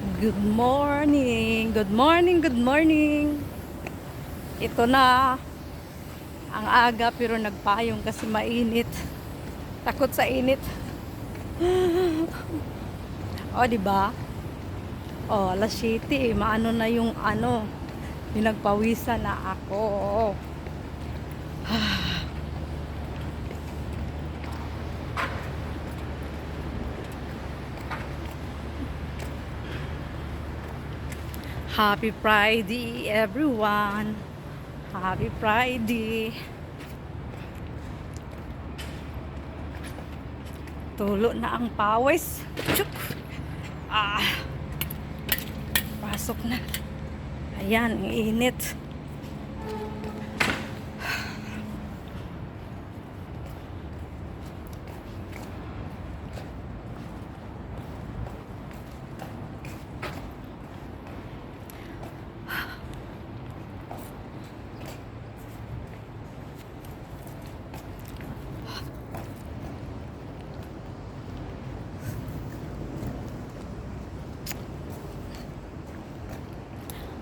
Good morning! Good morning! Good morning! Ito na ang aga pero nagpayong kasi mainit. Takot sa init. O, di ba? O, alas 7, maano na yung pinagpawisan na ako. Happy Friday, everyone! Happy Friday! Tulo na ang pawis. Chuk! Pasok na. Ayan, ang init.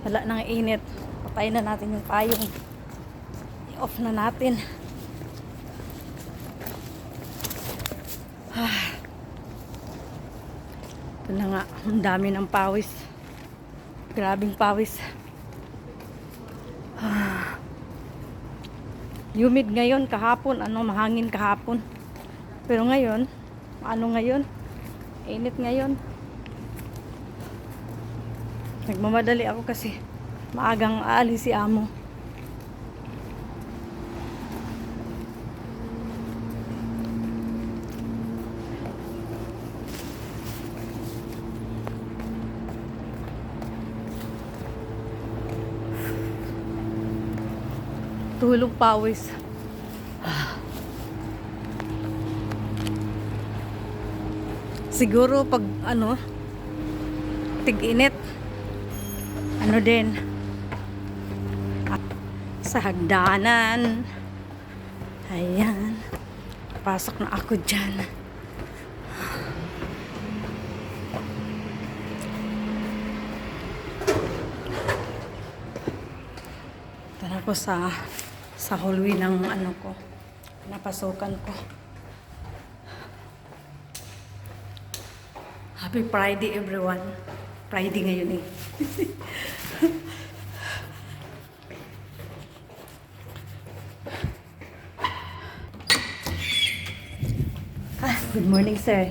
Wala nang init. Patayin na natin yung payong. I-off na natin. Ito na nga. Ang dami ng pawis. Grabing pawis. Humid ngayon. Kahapon. Mahangin kahapon. Pero ngayon, ngayon? Init ngayon. Nagmamadali ako kasi maagang aalis si amo. Tulog pawis. Siguro pag tig-init din sa hagdanan. Ayan, pasok na ako dyan. Tara po sa hallway ng ko, napasukan ko. Happy Friday, everyone. Friday ngayon eh. Good morning, sir.